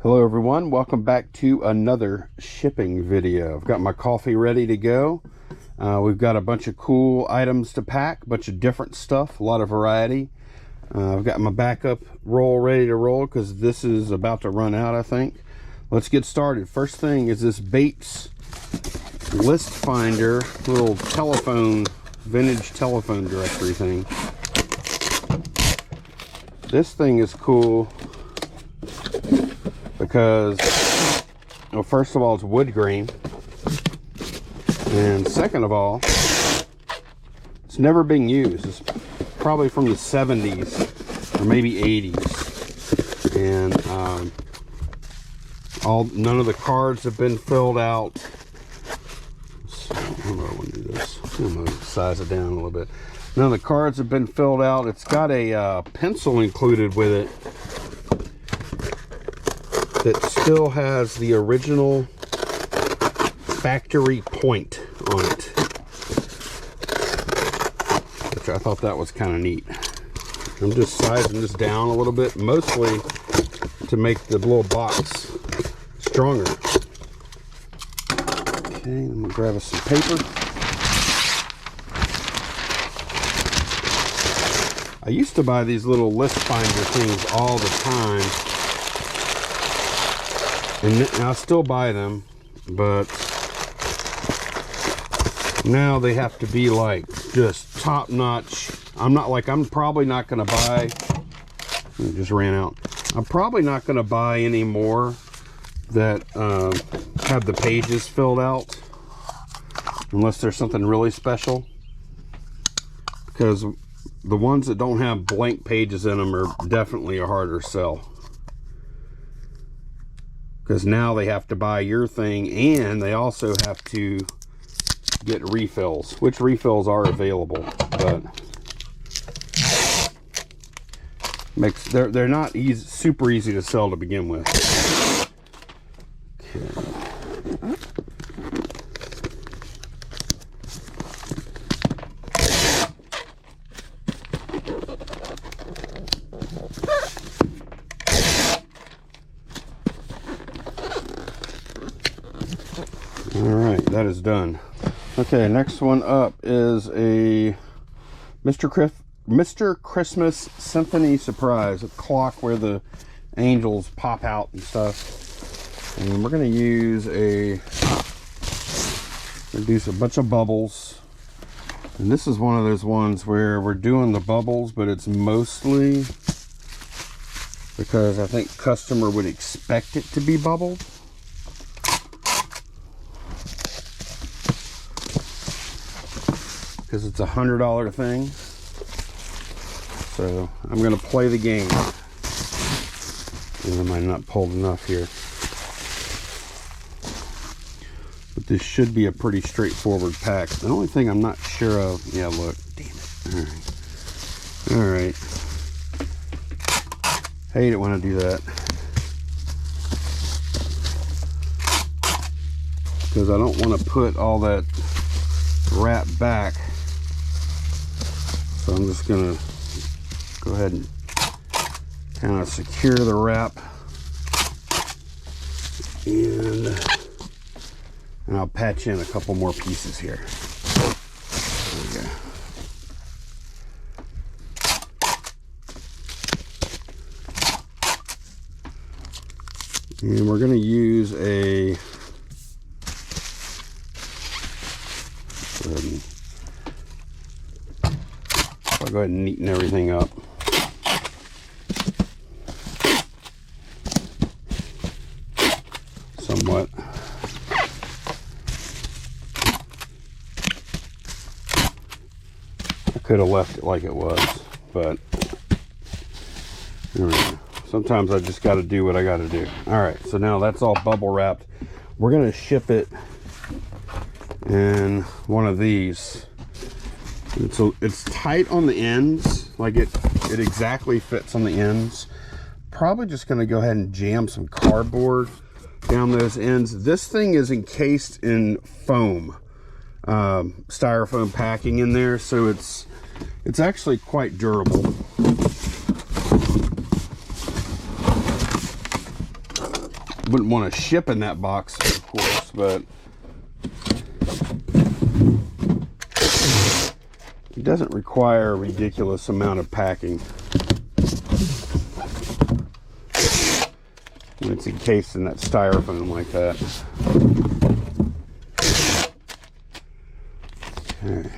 Hello everyone, welcome back to another shipping video. I've got my coffee ready to go. We've got a bunch of cool items to pack, a bunch of different stuff, a lot of variety. I've got my backup roll ready to roll because this is about to run out, I think. Let's get started. First thing is this Bates list finder, little telephone, vintage telephone directory thing. This thing is cool because, well, first of all, it's wood grain, and second of all, it's never being used. It's probably from the 70s or maybe 80s, and none of the cards have been filled out. So, I don't know, I want to do this. I'm going to size it down a little bit. None of the cards have been filled out. It's got a pencil included with it that still has the original factory point on it, which I thought that was kind of neat. I'm just sizing this down a little bit, mostly to make the little box stronger. Okay, I'm gonna grab us some paper. I used to buy these little list finder things all the time, and I still buy them, but now they have to be like just top notch. I'm probably not going to buy, it just ran out. I'm probably not going to buy any more that have the pages filled out, unless there's something really special, because the ones that don't have blank pages in them are definitely a harder sell. Because now they have to buy your thing, and they also have to get refills, which refills are available, but they're not super easy to sell to begin with. Okay. Alright, that is done. Okay, next one up is a Mr. Christmas Symphony Surprise, a clock where the angels pop out and stuff. And we're going to use reduce a bunch of bubbles. And this is one of those ones where we're doing the bubbles, but it's mostly because I think customer would expect it to be bubbled. Because it's $100 thing. So I'm going to play the game. And I might not pulled enough here. But this should be a pretty straightforward pack. The only thing I'm not sure of, yeah, look, damn it. All right. Hate it when I do that. Because I don't want to put all that wrap back. So I'm just going to go ahead and kind of secure the wrap, and I'll patch in a couple more pieces here. There we go. And we're going to use I'll go ahead and neaten everything up. Somewhat. I could have left it like it was, but sometimes I just got to do what I got to do. All right, so now that's all bubble wrapped. We're going to ship it in one of these. So it's tight on the ends, like it exactly fits on the ends. Probably just going to go ahead and jam some cardboard down those ends. This thing is encased in foam, styrofoam packing in there, so it's actually quite durable. wouldn't want to ship in that box, of course, but it doesn't require a ridiculous amount of packing. When it's encased in that styrofoam like that. Okay.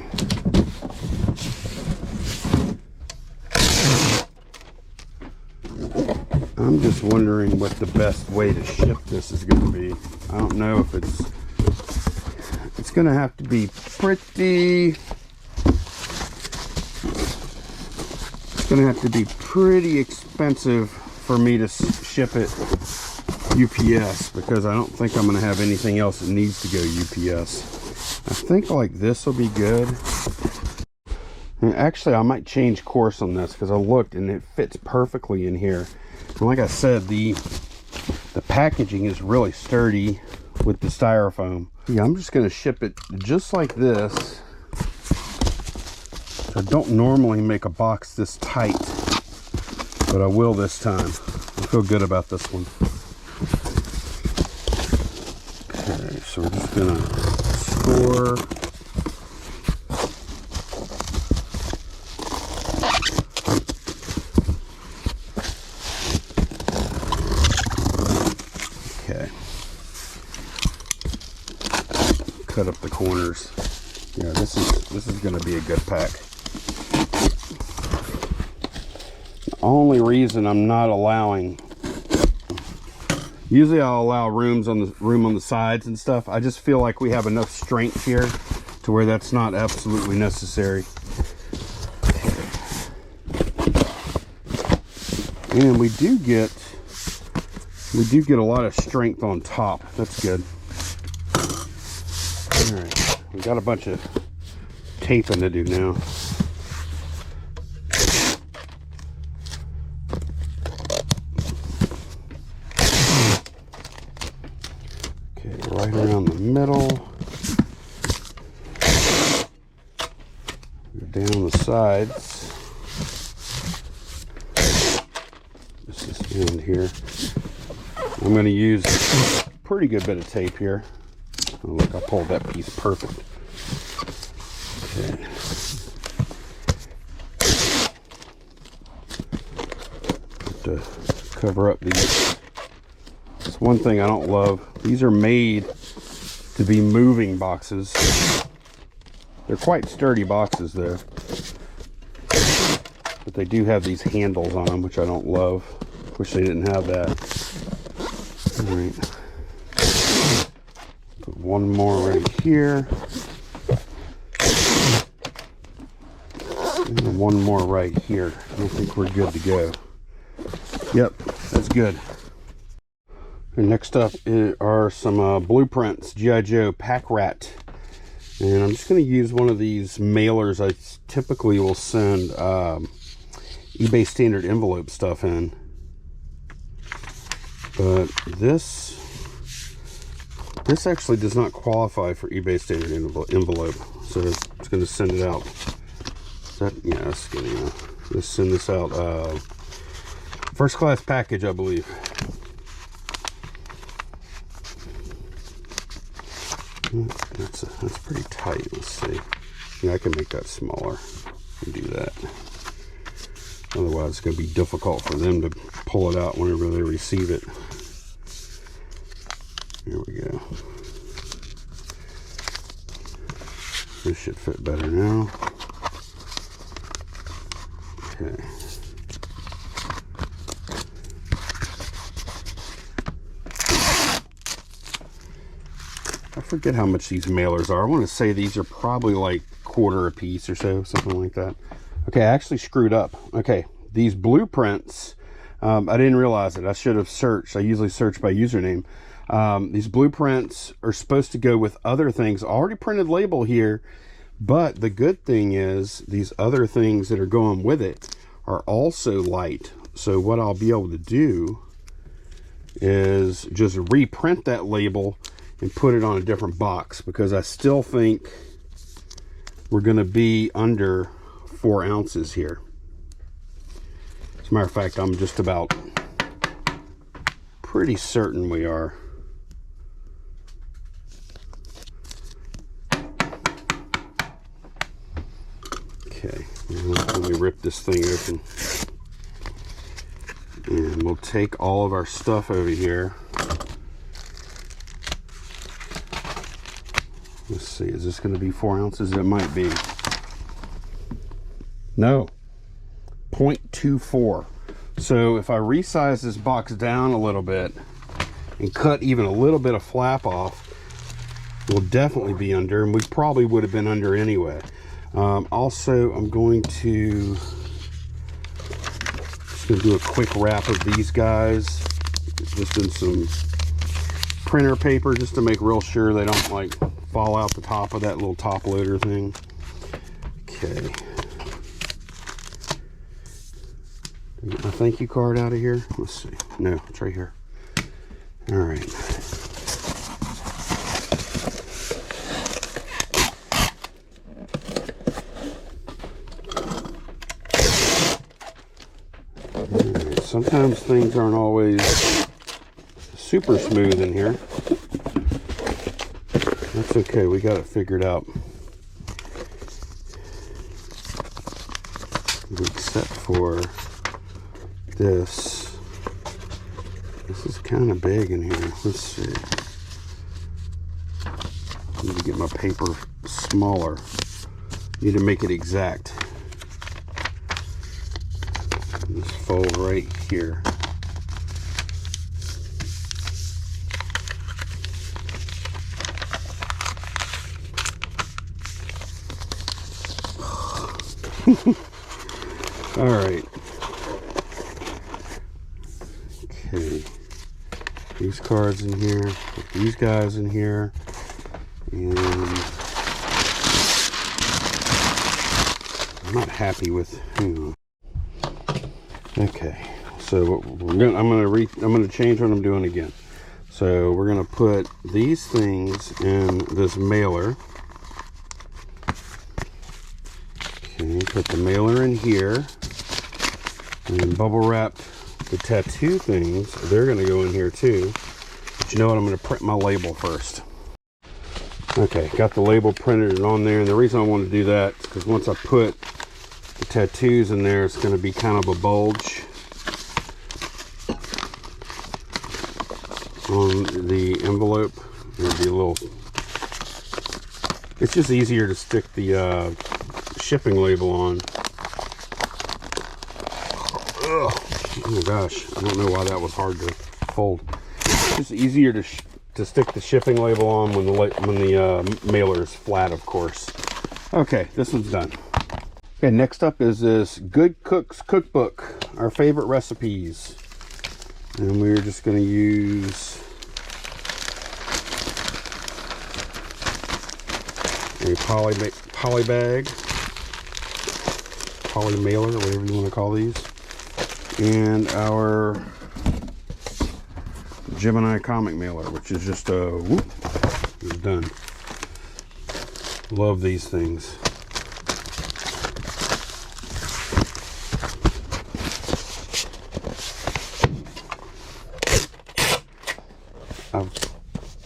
I'm just wondering what the best way to ship this is going to be. I don't know if it's going to have to be pretty expensive for me to ship it UPS, because I don't think I'm going to have anything else that needs to go UPS. I think like this will be good. And actually, I might change course on this because I looked and it fits perfectly in here. And like I said, the packaging is really sturdy with the styrofoam. Yeah, I'm just going to ship it just like this. I don't normally make a box this tight, but I will this time. I feel good about this one. Okay, so we're just going to store. Cut up the corners. Yeah, this is going to be a good pack. The only reason I'm not allowing, usually I'll allow room on the sides and stuff. I just feel like we have enough strength here to where that's not absolutely necessary. And we do get a lot of strength on top. That's good. All right, we got a bunch of taping to do now. Okay, right around the middle. Go down the sides. This is the end here. I'm going to use a pretty good bit of tape here. Oh, look, I pulled that piece perfect. Okay. To cover up these. That's one thing I don't love. These are made to be moving boxes. They're quite sturdy boxes though. But they do have these handles on them, which I don't love. Wish they didn't have that. All right. Put one more right here. And one more right here. I think we're good to go. Yep, that's good. And next up are some blueprints, G.I. Joe Pack Rat. And I'm just going to use one of these mailers I typically will send eBay standard envelope stuff in. But this actually does not qualify for eBay standard envelope. So it's going to send it out. Yeah, that's good enough. Let's send this out. First class package, I believe. That's pretty tight. Let's see. Yeah, I can make that smaller and do that. Otherwise, it's going to be difficult for them to pull it out whenever they receive it. Here we go. This should fit better now. Okay. I forget how much these mailers are. I want to say these are probably like $1/4 a piece or so, something like that. Okay, I actually screwed up. Okay, these blueprints, I didn't realize it. I should have searched. I usually search by username. These blueprints are supposed to go with other things. Already printed label here, but the good thing is these other things that are going with it are also light. So what I'll be able to do is just reprint that label and put it on a different box, because I still think we're going to be under 4 ounces here. As a matter of fact, I'm just about pretty certain we are. Okay, let me rip this thing open. And we'll take all of our stuff over here. Let's see, is this going to be 4 ounces? It might be. No, 0.24. So if I resize this box down a little bit and cut even a little bit of flap off, we'll definitely be under, and we probably would have been under anyway. Also, I'm going to do a quick wrap of these guys just in some printer paper, just to make real sure they don't like fall out the top of that little top loader thing. Okay, get my thank you card out of here. Let's see. No, it's right here. All right. Sometimes things aren't always super smooth in here. That's okay, we got it figured out. Except for this. This is kind of big in here. Let's see. I need to get my paper smaller. Need to make it exact. Just fold right here. All right. Okay. These cards in here. Put these guys in here. And I'm not happy with. Okay. So I'm gonna change what I'm doing again. So we're gonna put these things in this mailer. Okay, put the mailer in here, and bubble wrap the tattoo things. They're gonna go in here too. But you know what? I'm gonna print my label first. Okay, got the label printed on there, and the reason I want to do that is because once I put the tattoos in there, it's going to be kind of a bulge on the envelope. It'll be a little. It's just easier to stick the shipping label on. Ugh. Oh my gosh, I don't know why that was hard to fold. It's just easier to stick the shipping label on when the mailer is flat, of course. Okay, this one's done. Okay, next up is this Good Cooks Cookbook, our favorite recipes. And we're just going to use a poly bag, poly mailer, or whatever you want to call these, and our Gemini comic mailer, which is just a whoop, it's done. Love these things. I've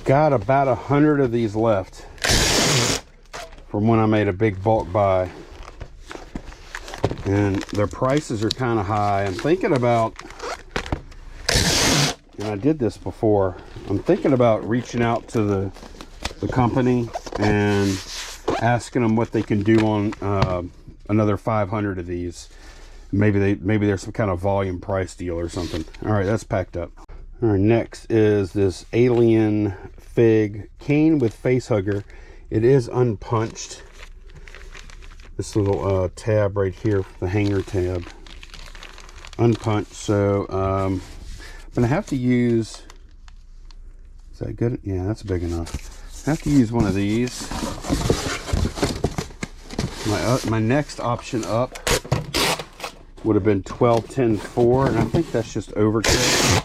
got about 100 of these left from when I made a big bulk buy, and their prices are kind of high. I'm thinking about, and I did this before, I'm thinking about reaching out to the company and asking them what they can do on another 500 of these. Maybe there's some kind of volume price deal or something. All right, that's packed up. All right, next is this Alien Fig cane with face hugger. It is unpunched. This little tab right here, the hanger tab, unpunched. So I'm gonna have to use. Is that good? Yeah, that's big enough. I have to use one of these. My next option up would have been 12-10-4, and I think that's just overkill.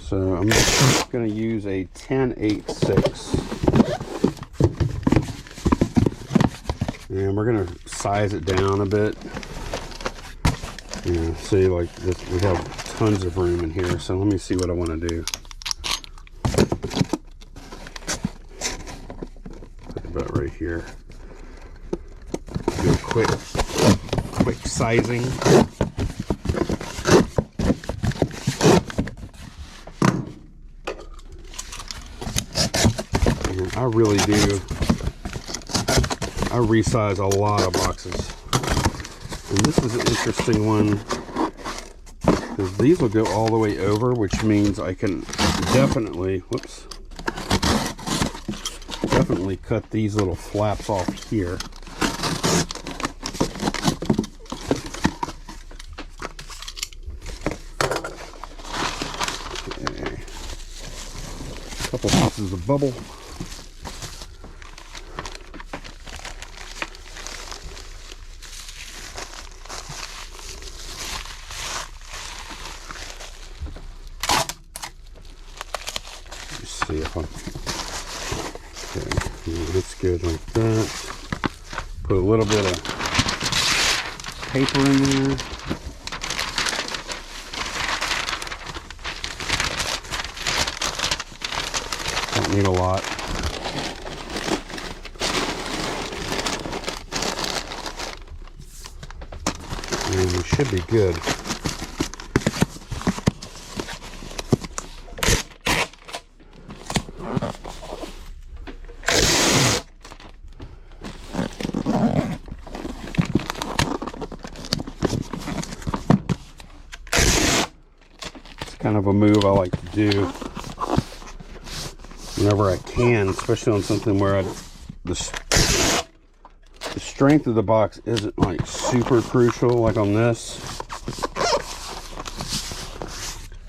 So I'm just going to use a 10-8-6, and we're going to size it down a bit. Yeah, see, like this, we have tons of room in here, so let me see what I want to do. Put it about right here. Do a quick sizing. And I really do. I resize a lot of boxes. And this is an interesting one, because these will go all the way over, which means I can definitely, definitely cut these little flaps off here. Okay. A couple pieces of bubble. See if I, okay, yeah, that's good like that. Put a little bit of paper in there. Don't need a lot. And it should be good. Kind of a move I like to do whenever I can, especially on something where the strength of the box isn't like super crucial. Like on this,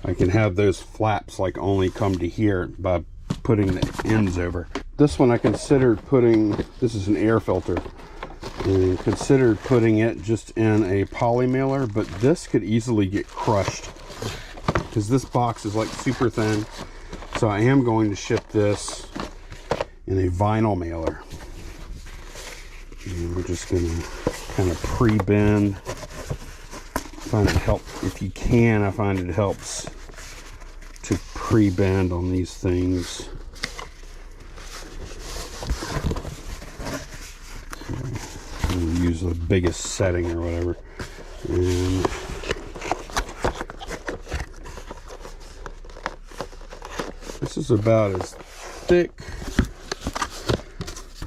I can have those flaps like only come to here by putting the ends over. This one I considered putting, this is an air filter, and considered putting it just in a poly mailer, but this could easily get crushed because this box is like super thin. So I am going to ship this in a vinyl mailer. And we're just going to kind of pre-bend. Find it help, if you can, I find it helps to pre-bend on these things. And use the biggest setting or whatever. And this is about as thick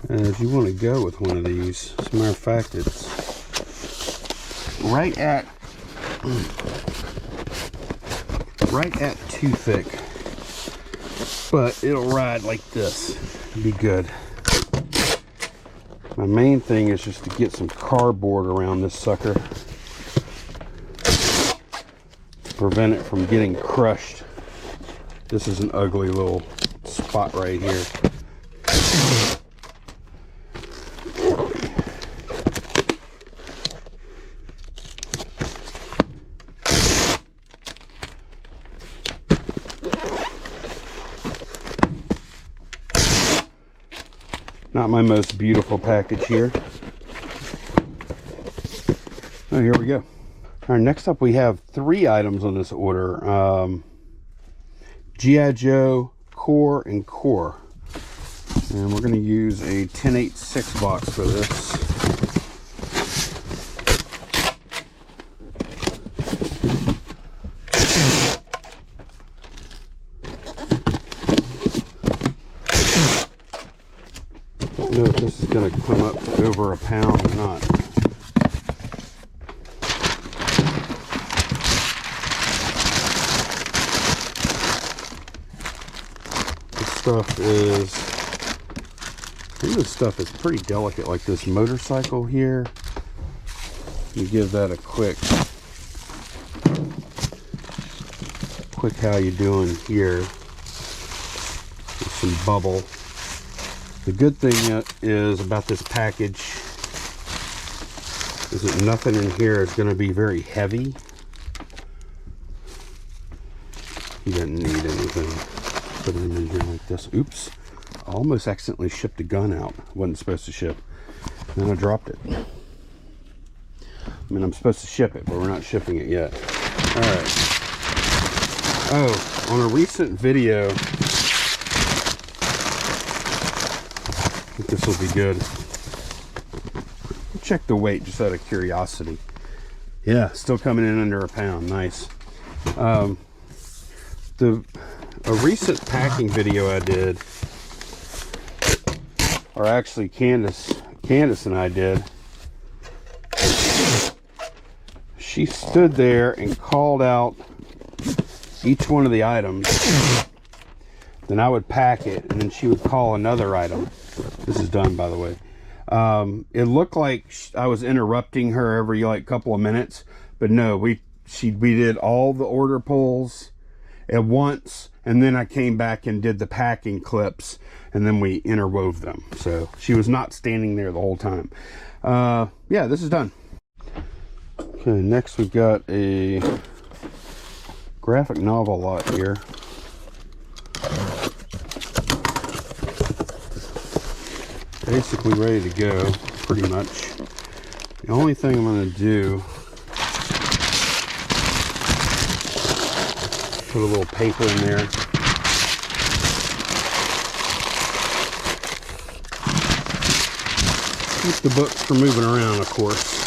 as you want to go with one of these. As a matter of fact, it's right at too thick, but it'll ride like this. It'll be good. My main thing is just to get some cardboard around this sucker to prevent it from getting crushed. This is an ugly little spot right here. Not my most beautiful package here. Oh, here we go. All right, next up we have 3 items on this order. G.I. Joe Core and Core. And we're going to use a 10/8/6 box for this. I don't know if this is going to come up to over a pound or not. This stuff is pretty delicate, like this motorcycle here. You give that a quick how you doing here with some bubble. The good thing is about this package is that nothing in here is going to be very heavy. You don't need anything. Put them in here like this. Oops. I almost accidentally shipped a gun out. Wasn't supposed to ship. Then I dropped it. I mean, I'm supposed to ship it, but we're not shipping it yet. All right. Oh, on a recent video, I think this will be good. Check the weight just out of curiosity. Yeah, still coming in under a pound. Nice. A recent packing video I did, or actually Candace and I did, she stood there and called out each one of the items. Then I would pack it, and then she would call another item. This is done, by the way. It looked like I was interrupting her every like couple of minutes, but no, we did all the order pulls at once, and then I came back and did the packing clips, and then we interwove them. So she was not standing there the whole time. Yeah, this is done. Okay, next we've got a graphic novel lot here. Basically ready to go, pretty much. The only thing I'm going to do, put a little paper in there. Keep the books from moving around, of course.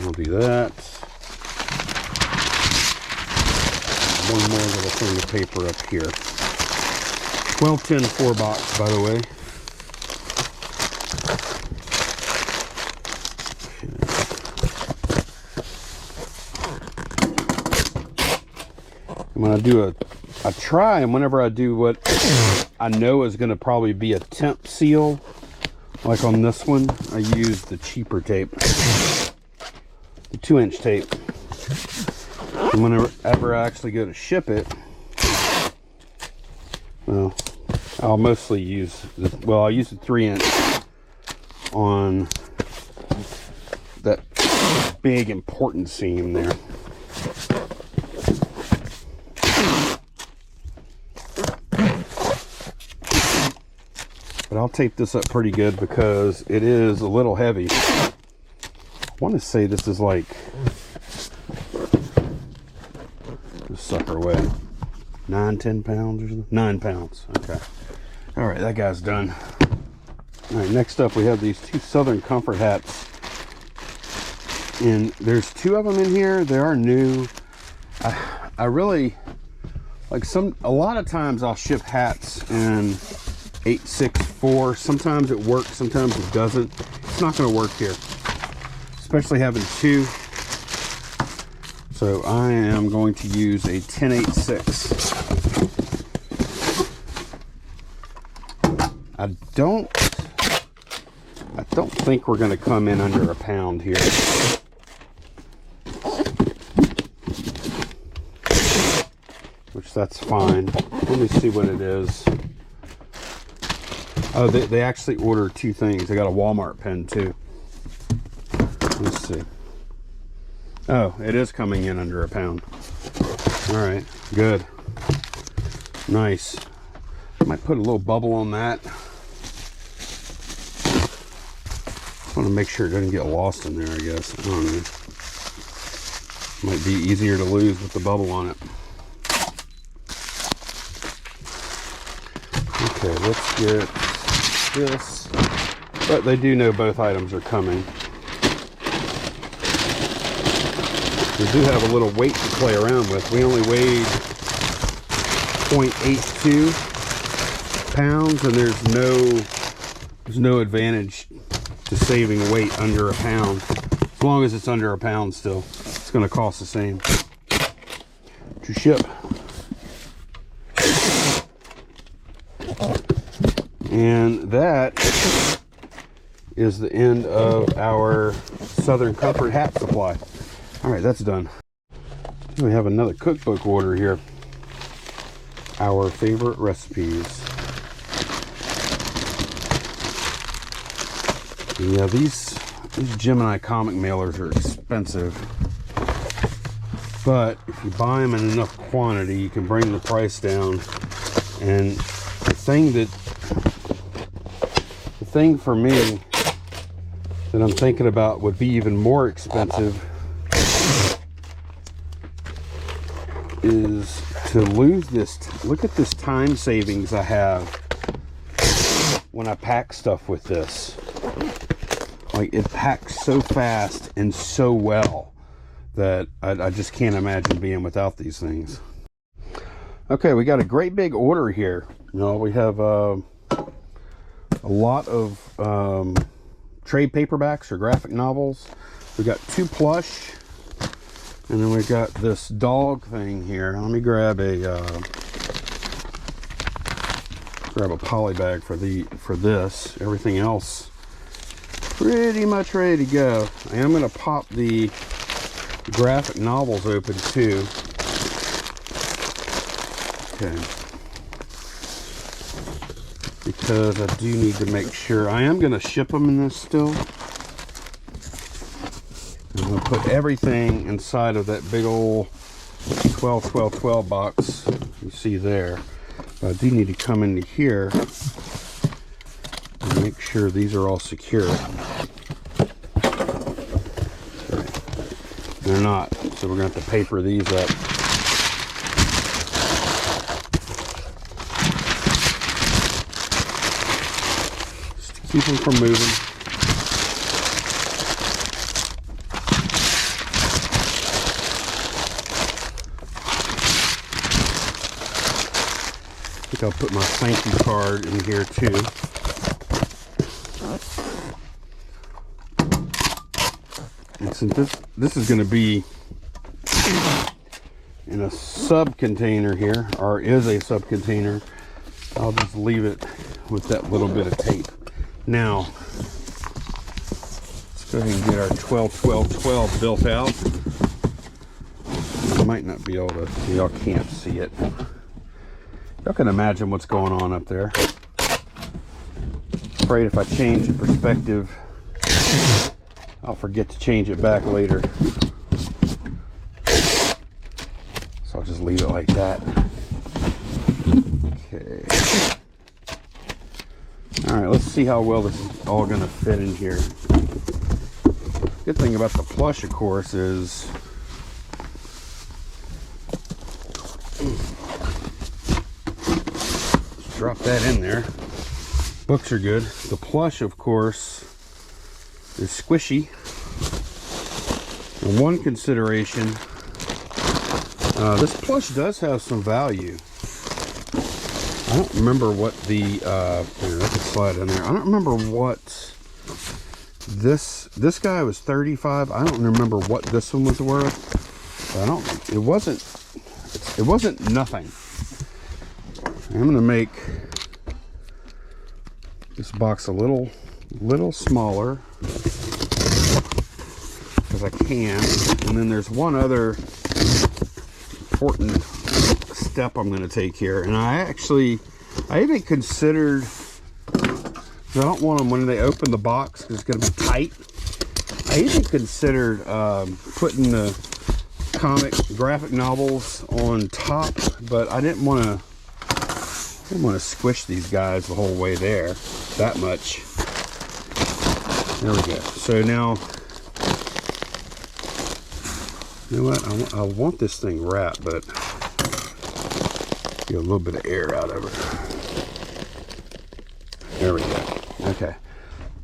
I'll do that. One more little thing of paper up here. 1210 4-box, by the way. I'm gonna do a try, and whenever I do what I know is gonna probably be a temp seal, like on this one, I use the cheaper tape, the 2-inch tape. And whenever I actually go to ship it, well, I'll mostly use I'll use the 3-inch on that big important seam there. But I'll tape this up pretty good because it is a little heavy. I want to say this is like, this sucker weigh 9-10 pounds or something. 9 pounds. Okay. All right, that guy's done. All right, next up we have these 2 Southern Comfort hats, and there's 2 of them in here. They are new. I really like a lot of times I'll ship hats in 864. Sometimes it works, sometimes it doesn't. It's not going to work here, especially having 2. So I am going to use a 1086. I don't think we're going to come in under a pound here. Which that's fine. Let me see what it is. Oh, they actually ordered 2 things. They got a Walmart pen too. Let's see. Oh, it is coming in under a pound. All right, good. Nice. I might put a little bubble on that. I want to make sure it doesn't get lost in there, I guess. I don't know. Might be easier to lose with the bubble on it. Okay, let's get this. But they do know both items are coming. We do have a little weight to play around with. We only weighed 0.82 pounds, and there's no advantage to saving weight under a pound. As long as it's under a pound still, it's going to cost the same to ship. And that is the end of our Southern Comfort hat supply. All right, that's done. We have another cookbook order here. Our favorite recipes. Yeah, these Gemini comic mailers are expensive, but if you buy them in enough quantity, you can bring the price down. And the thing that thing for me that I'm thinking about would be even more expensive is to lose this. Look at this time savings I have when I pack stuff with this. Like, it packs so fast and so well that I just can't imagine being without these things. Okay, we got a great big order here. You know, we have a lot of trade paperbacks or graphic novels. We got 2 plush, and then we got this dog thing here. Let me grab a poly bag for this. Everything else pretty much ready to go. I am going to pop the graphic novels open too. Okay. Because I do need to make sure. I am going to ship them in this still. I'm going to put everything inside of that big old 12 box you see there. But I do need to come into here and make sure these are all secure. They're not, so we're going to have to paper these up. Just to keep them from moving. I think I'll put my thank you card in here too. And since this is going to be in a sub container here, or is a sub container, I'll just leave it with that little bit of tape. Now, let's go ahead and get our 12 built out. I might not be able to, y'all can't see it. Y'all can imagine what's going on up there. Afraid if I change the perspective, I'll forget to change it back later. So I'll just leave it like that. Okay. Alright, let's see how well this is all going to fit in here. Good thing about the plush, of course, is let's drop that in there. Books are good. The plush, of course, is squishy. And one consideration, this plush does have some value. I don't remember what the here, I can slide in there. I don't remember what this guy was 35. I don't remember what this one was worth. It wasn't nothing. I'm gonna make this box a little smaller because I can. And then there's one other important step I'm going to take here, and I even considered, I don't want them when they open the box because it's going to be tight. I even considered putting the graphic novels on top, but I didn't want to squish these guys the whole way there that much. There we go. So now, you know what? I want this thing wrapped, but get a little bit of air out of it. There we go. Okay.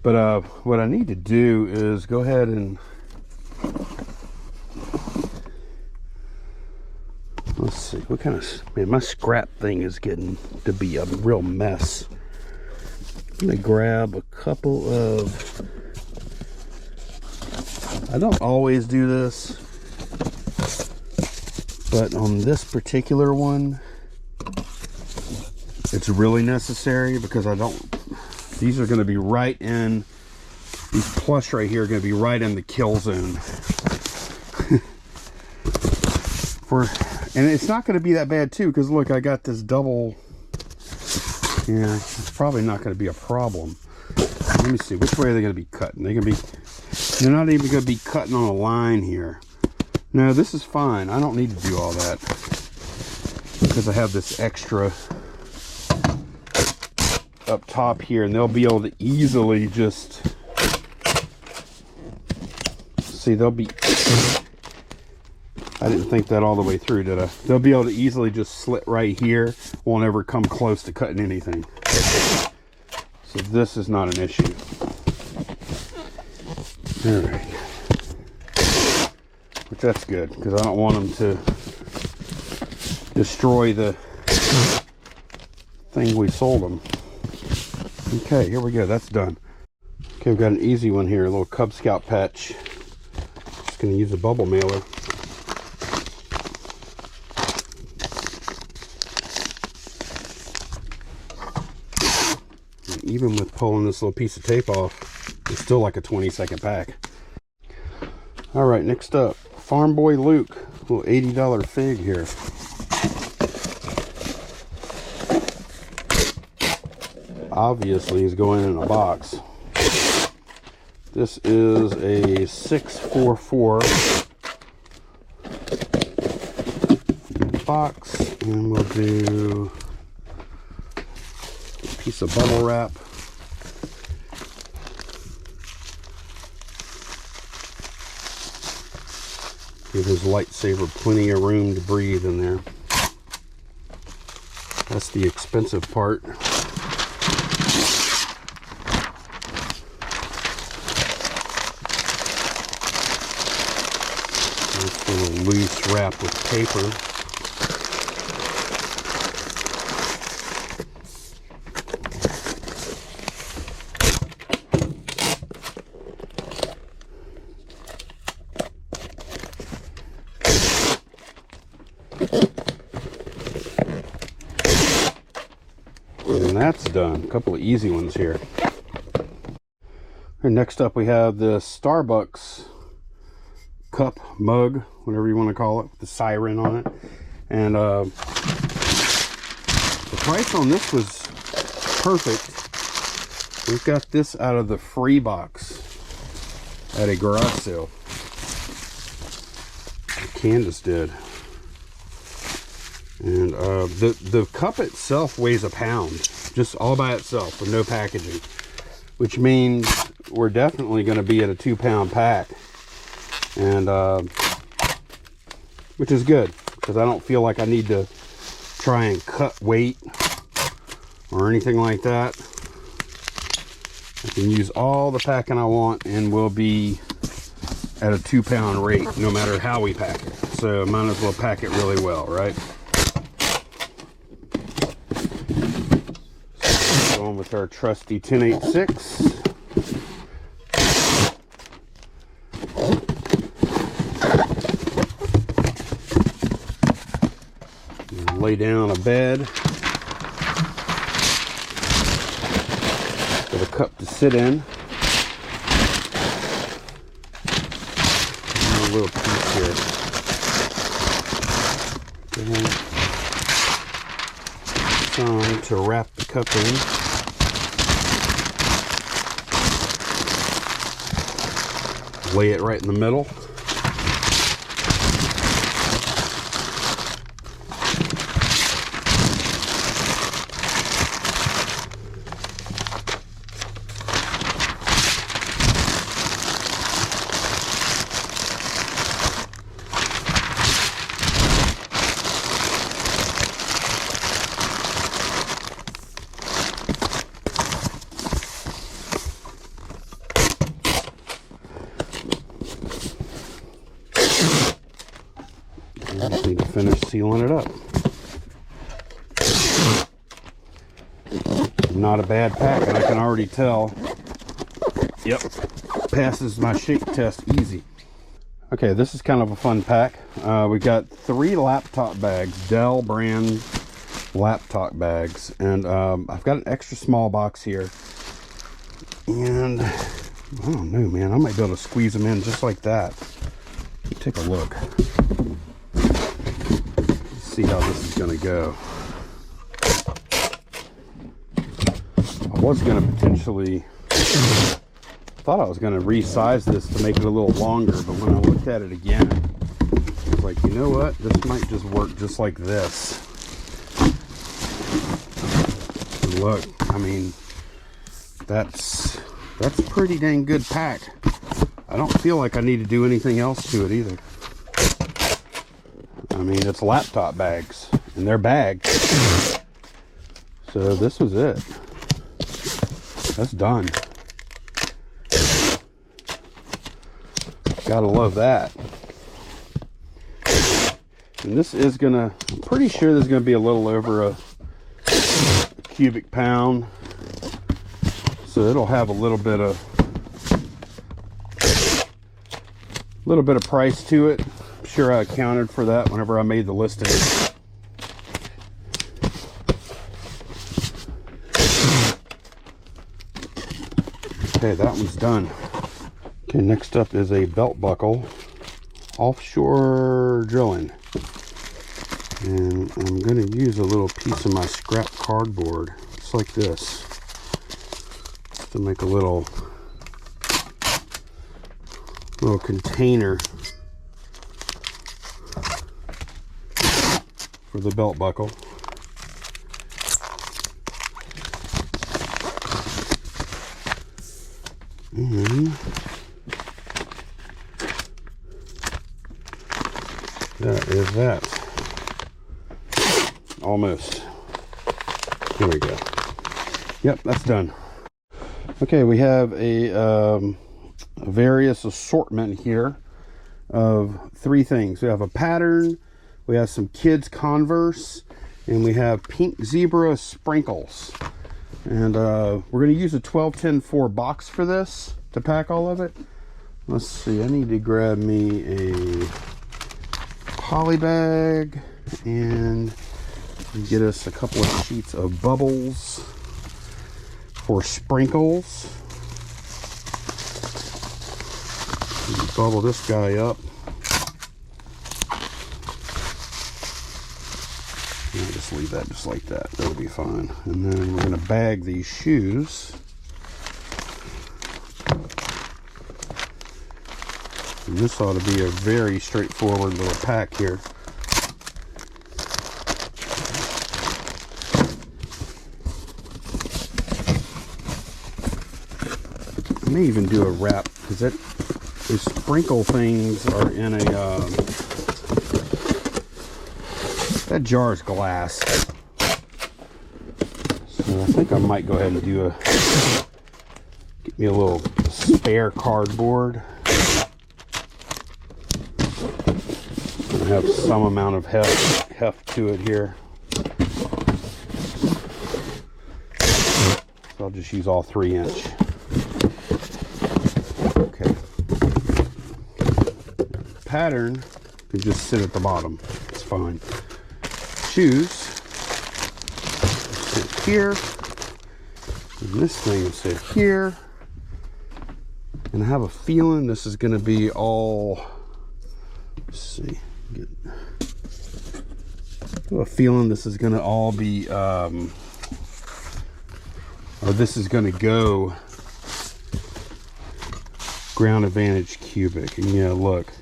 But what I need to do is go ahead and let's see what kind of, man, my scrap thing is getting to be a real mess. I'm gonna grab a couple of, I don't always do this, but on this particular one it's really necessary because these are going to be right in, these plush right here are going to be right in the kill zone. And it's not going to be that bad too, because look, I got this double, yeah, it's probably not going to be a problem. Let me see, which way are they going to be cutting? They're not even going to be cutting on a line here. No, this is fine. I don't need to do all that because I have this extra up top here, and they'll be able to easily just see, they'll be, I didn't think that all the way through, did I? They'll be able to easily just slit right here, won't ever come close to cutting anything. So this is not an issue. All right. Which that's good, because I don't want them to destroy the thing we sold them. Okay, here we go. That's done. Okay, we've got an easy one here, a little Cub Scout patch. Just going to use a bubble mailer. And even with pulling this little piece of tape off, it's still like a 20-second pack. All right, next up, Farm Boy Luke, a little $80 fig here. Obviously is going in a box. This is a 644 box, and we'll do a piece of bubble wrap. Give his lightsaber plenty of room to breathe in there. That's the expensive part. This little loose wrap with paper. And that's done. A couple of easy ones here. And next up we have the Starbucks cup, mug, whatever you want to call it, with the siren on it. And the price on this was perfect. We've got this out of the free box at a garage sale. Candace did. And the cup itself weighs a pound, just all by itself with no packaging, which means we're definitely going to be at a 2-pound pack. And which is good, because I don't feel like I need to try and cut weight or anything like that. I can use all the packing I want, and we'll be at a 2-pound rate no matter how we pack it. So might as well pack it really well, right? So going with our trusty 1086. Lay down a bed for the cup to sit in. And a little piece here. And some to wrap the cup in. Lay it right in the middle. I just need to finish sealing it up. Not a bad pack, and I can already tell. Yep, passes my shake test easy. Okay, this is kind of a fun pack. We got 3 laptop bags, Dell brand laptop bags, and I've got an extra small box here. And I don't know, man, I might be able to squeeze them in just like that. Take a look. See how this is going to go. I was going to potentially, thought I was going to resize this to make it a little longer, but when I looked at it again, I was like, you know what, this might just work just like this. And look, I mean, that's pretty dang good pack. I don't feel like I need to do anything else to it either. I mean, it's laptop bags, and they're bagged. So this was it. That's done. Gotta love that. And this is gonna, I'm pretty sure this is gonna be a little over a cubic pound. So it'll have a little bit of price to it. I'm sure I accounted for that whenever I made the listing. Okay, that one's done. Okay, next up is a belt buckle, offshore drilling. And I'm going to use a little piece of my scrap cardboard, just like this, to make a little container for the belt buckle. And that is that. Almost. Here we go. Yep, that's done. Okay, we have a various assortment here of 3 things. We have a pattern, we have some kids Converse, and we have pink zebra sprinkles. And we're going to use a 12-10-4 box for this to pack all of it. Let's see, I need to grab me a poly bag and get us a couple of sheets of bubbles for sprinkles. Bubble this guy up. I'll just leave that just like that. That'll be fine. And then we're going to bag these shoes. And this ought to be a very straightforward little pack here. I may even do a wrap, because the sprinkle things are in a that jar is glass, so I think I might go ahead and do get me a little spare cardboard. I have some amount of heft to it here, so I'll just use all 3-inch. Okay. Pattern can just sit at the bottom. It's fine. Shoes sit here, and this thing will sit here. And I have a feeling this is going to be all. Let's see. I have a feeling this is going to all be, or this is going to go Ground Advantage cubic. And yeah, look,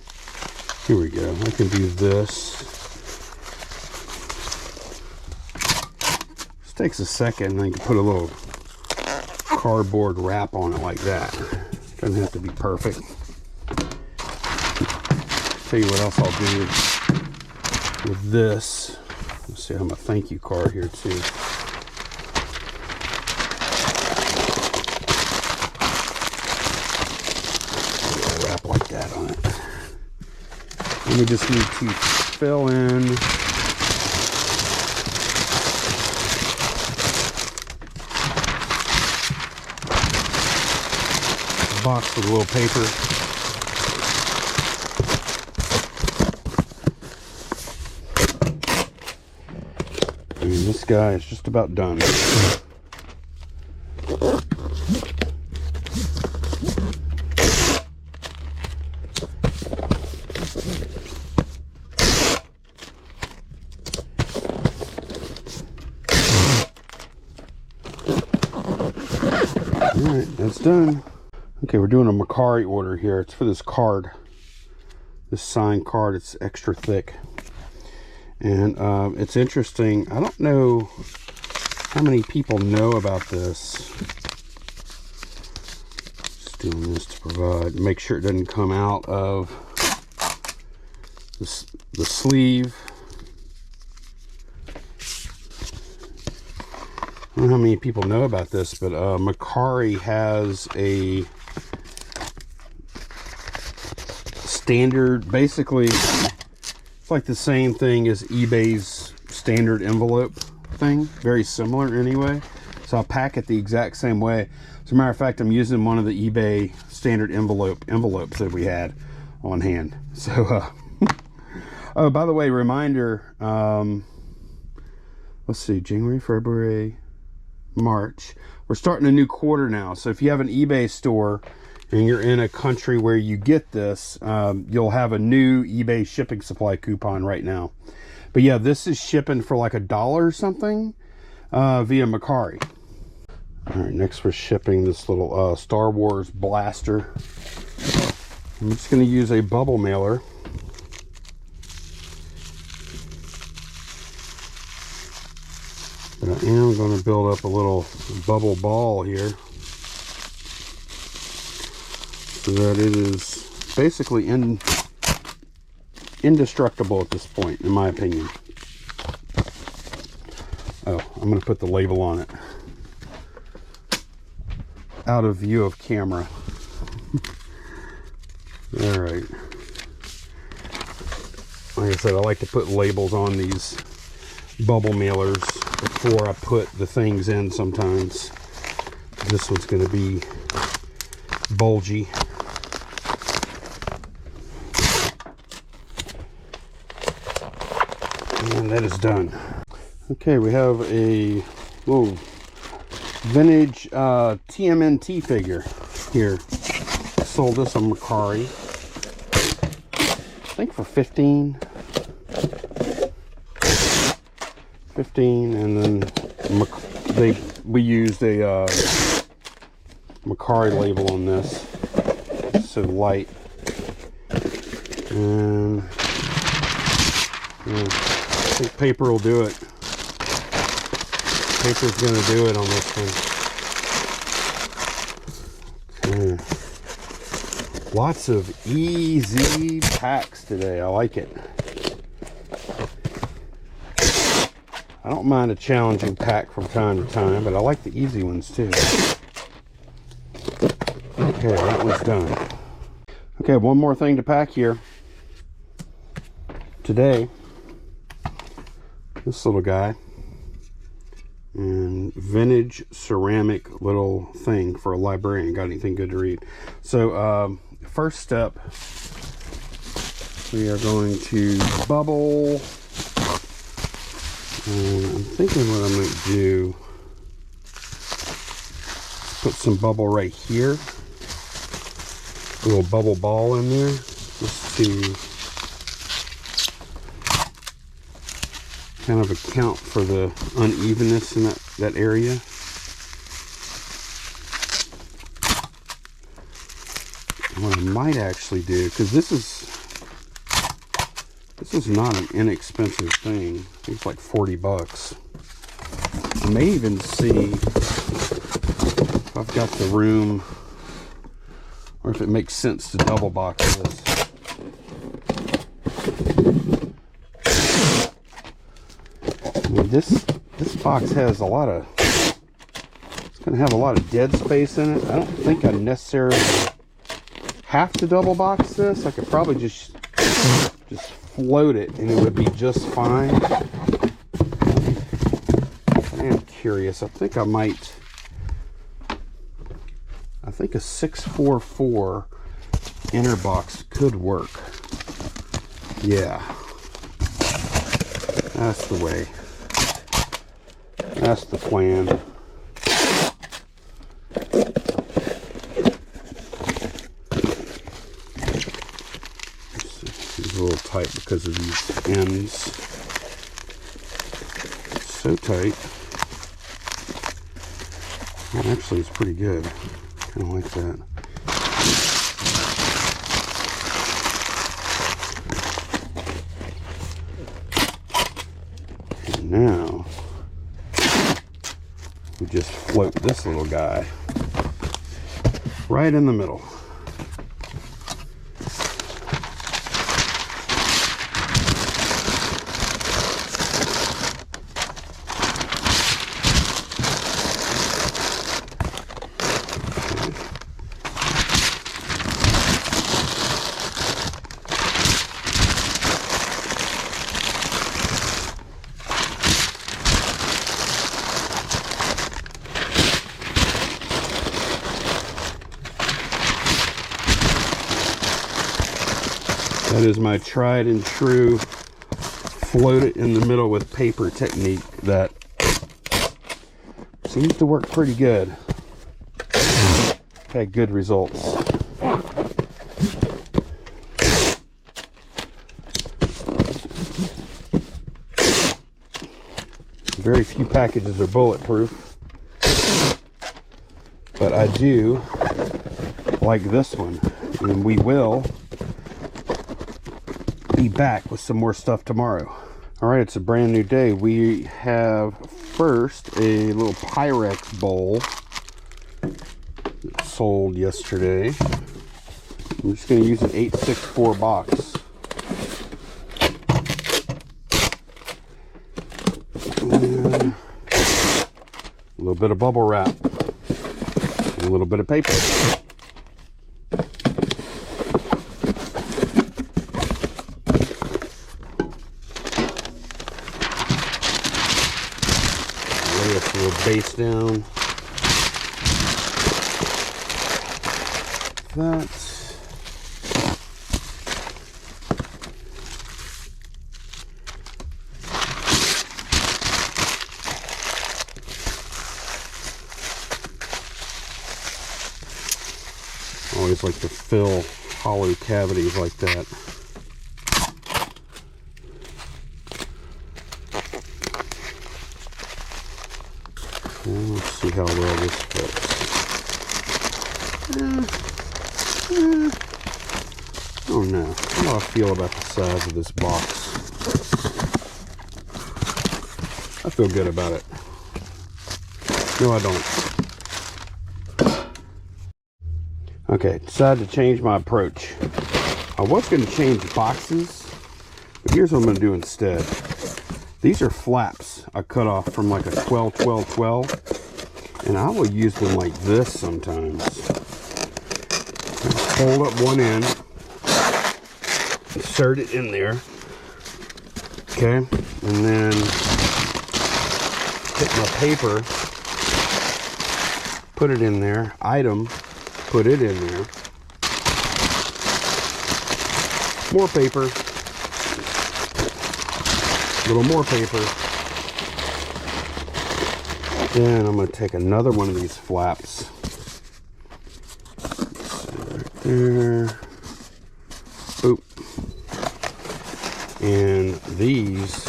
here we go. I can do this. This takes a second, and I can put a little cardboard wrap on it like that. Doesn't have to be perfect. Tell you what else I'll do with this. Let's see, I have a thank you card here too. Wrap like that on it. And we just need to fill in the box with a little paper. And this guy is just about done. Alright, that's done. Okay, we're doing a Mercari order here. It's for this card. This signed card. It's extra thick. And it's interesting. I don't know how many people know about this. doing this to provide, make sure it doesn't come out of the sleeve. I don't know how many people know about this, but Mercari has a standard, basically it's like the same thing as eBay's standard envelope thing, very similar anyway. So I'll pack it the exact same way. As a matter of fact, I'm using one of the eBay standard envelopes that we had on hand. So oh, by the way, reminder, let's see, January, February, March. We're starting a new quarter now. So if you have an eBay store and you're in a country where you get this, you'll have a new eBay shipping supply coupon right now. But yeah, this is shipping for like $1 or something via Mercari. All right, next we're shipping this little Star Wars blaster. I'm just going to use a bubble mailer. But I am going to build up a little bubble ball here so that it is basically indestructible at this point, in my opinion. Oh, I'm going to put the label on it. Out of view of camera. All right. Like I said, I like to put labels on these bubble mailers before I put the things in sometimes. This one's going to be bulgy. And that is done. Okay, we have a little vintage TMNT figure here. I sold this on Mercari, I think for 15, and then we used a Mercari label on this, so light, and yeah, I think paper will do it. Paper's gonna do it on this one. Okay. Lots of easy packs today. I like it. I don't mind a challenging pack from time to time, but I like the easy ones too. Okay, that one's done. Okay, one more thing to pack here. Today, this little guy. And vintage ceramic little thing for a librarian. Got anything good to read? So first step, we are going to bubble, and I'm thinking what I might do, put some bubble right here, a little bubble ball in there. Let's see, kind of account for the unevenness in that area. What I might actually do, because this is not an inexpensive thing. I think it's like 40 bucks. I may even see if I've got the room, or if it makes sense to double box this. I mean, this box has a lot of, it's going to have a lot of dead space in it. I don't think I necessarily have to double box this. I could probably just float it and it would be just fine. I am curious. I think I might, I think a 644 inner box could work. Yeah, that's the way. That's the plan. It's a little tight because of these ends. So tight. Well, actually, it's pretty good. Kind of like that. And now we just float this little guy right in the middle. That is my tried and true float it in the middle with paper technique that seems to work pretty good. Had good results. Very few packages are bulletproof, but I do like this one, and we will be back with some more stuff tomorrow. All right, it's a brand new day. We have first a little Pyrex bowl that sold yesterday. I'm just going to use an 864 box. And a little bit of bubble wrap, and a little bit of paper. Lay a little base down. That's always like to fill hollow cavities like that. Well, let's see how well this fits. Oh no, how do I feel about the size of this box? I feel good about it. No, I don't. Okay, decided to change my approach. I was going to change boxes, but here's what I'm going to do instead. These are flaps I cut off from like a 12-12-12, and I will use them like this sometimes. Hold up one end, insert it in there, okay, and then take my paper, put it in there, item, put it in there, more paper, a little more paper, then I'm going to take another one of these flaps, right there, boop, and these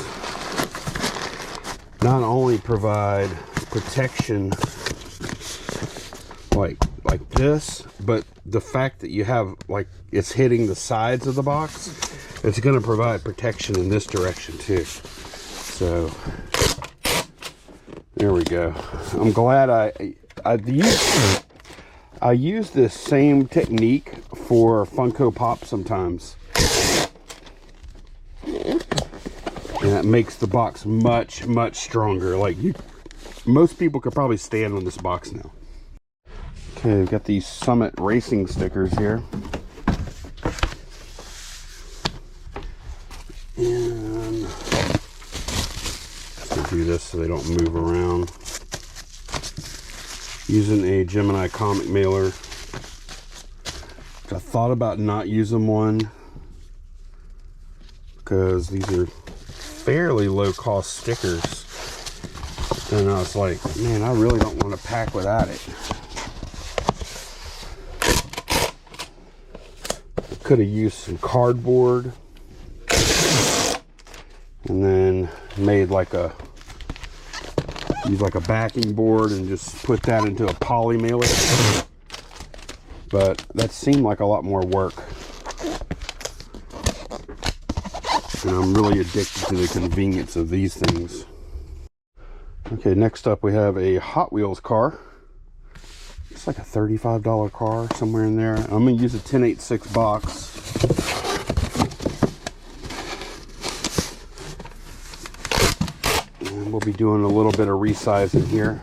not only provide protection like this, but the fact that you have like it's hitting the sides of the box, it's going to provide protection in this direction too. So there we go. I'm glad I use this same technique for Funko Pop sometimes, and that makes the box much stronger. Like most people could probably stand on this box now. Okay, we've got these Summit Racing stickers here. And just gonna do this so they don't move around. Using a Gemini comic mailer. I thought about not using one because these are fairly low cost stickers. And I was like, man, I really don't want to pack without it. Could have used some cardboard and then made like a backing board and just put that into a poly mailer, but that seemed like a lot more work, and I'm really addicted to the convenience of these things. Okay, next up we have a Hot Wheels car. It's like a $35 car, somewhere in there. I'm going to use a 1086 box. And we'll be doing a little bit of resizing here.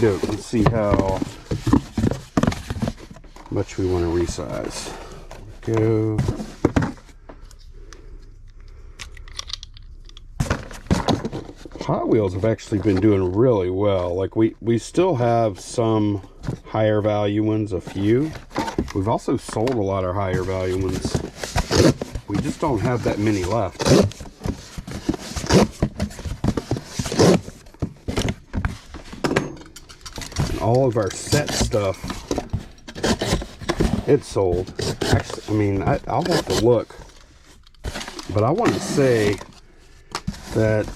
Let's see how much we want to resize. Go. Hot Wheels have actually been doing really well. Like we still have some higher value ones, a few. We've also sold a lot of higher value ones. We just don't have that many left. All of our set stuff, it's sold. Actually, I mean, I'll have to look, but I want to say that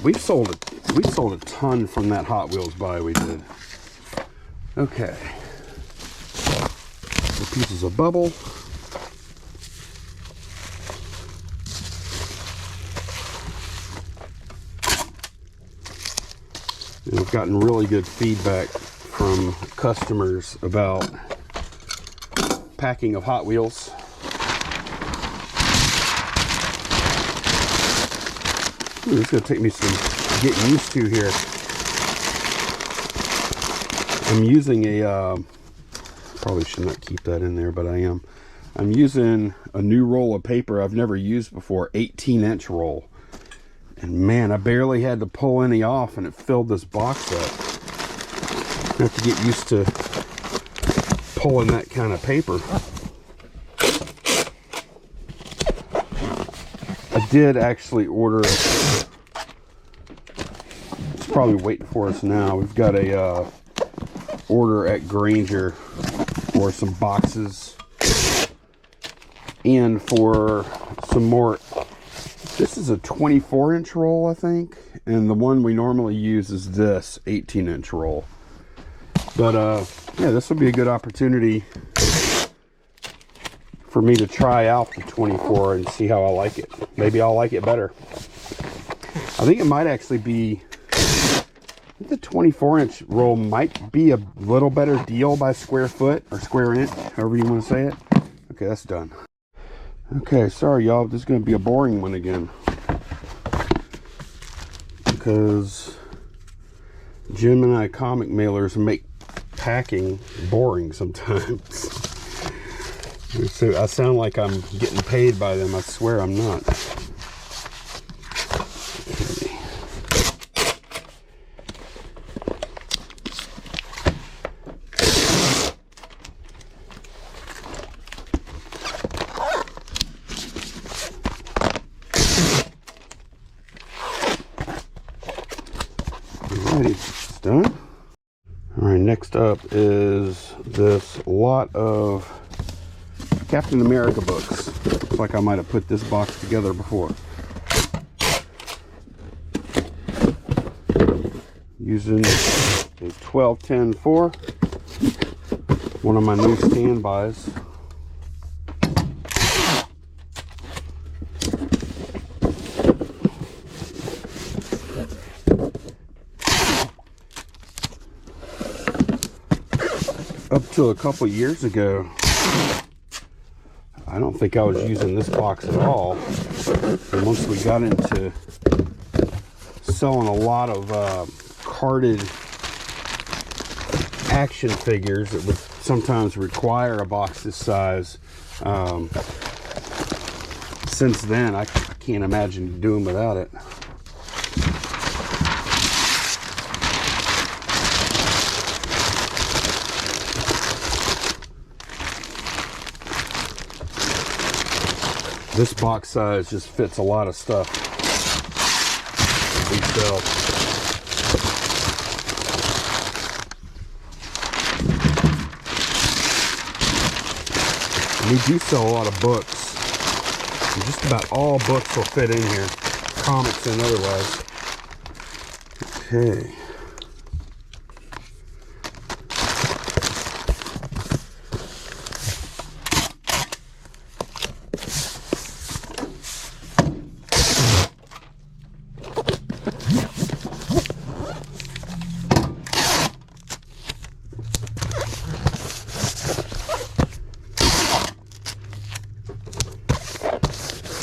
we've sold a ton from that Hot Wheels buy we did. Okay, the pieces of bubble. And we've gotten really good feedback from customers about packing of Hot Wheels. Ooh, it's going to take me some getting used to here. I'm using a, probably should not keep that in there, but I am. I'm using a new roll of paper I've never used before, 18-inch roll. And man, I barely had to pull any off and it filled this box up. I have to get used to pulling that kind of paper. I did actually order, it's probably waiting for us now. We've got a order at Grainger for some boxes and for some more. This is a 24-inch roll, I think, and the one we normally use is this 18-inch roll. But yeah, this will be a good opportunity for me to try out the 24 and see how I like it. Maybe I'll like it better. I think it might actually be, the 24-inch roll might be a little better deal by square foot or square inch, however you want to say it. Okay, that's done. Okay, sorry y'all, this is going to be a boring one again. Because Jim and I comic mailers make packing boring sometimes. So I sound like I'm getting paid by them. I swear I'm not. Alrighty, it's done. Alright, next up is this lot of Captain America books. Looks like I might have put this box together before. Using a 12-10-4, one of my new standbys. Up to a couple years ago, I don't think I was using this box at all. And once we got into selling a lot of carded action figures that would sometimes require a box this size, since then I can't imagine doing without it. This box size just fits a lot of stuff we sell. And we do sell a lot of books. And just about all books will fit in here, comics and otherwise. Okay.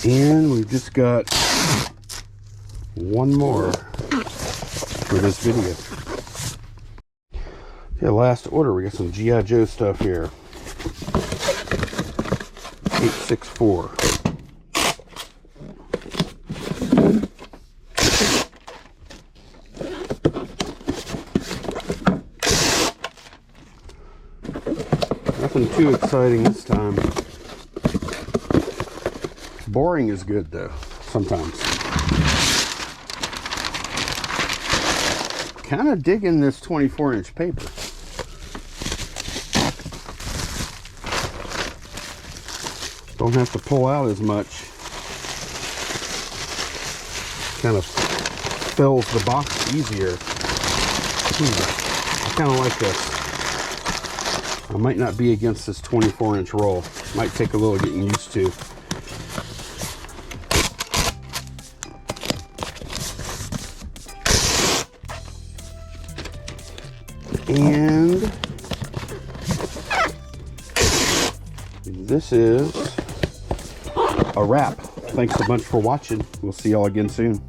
And we've just got one more for this video. Okay, last order. We got some G.I. Joe stuff here. 864. Nothing too exciting this time. Boring is good though, sometimes. Kind of digging this 24-inch paper. Don't have to pull out as much. Kind of fills the box easier. I kind of like this. I might not be against this 24-inch roll. Might take a little getting used to. And this is a wrap. Thanks a bunch for watching. We'll see y'all again soon.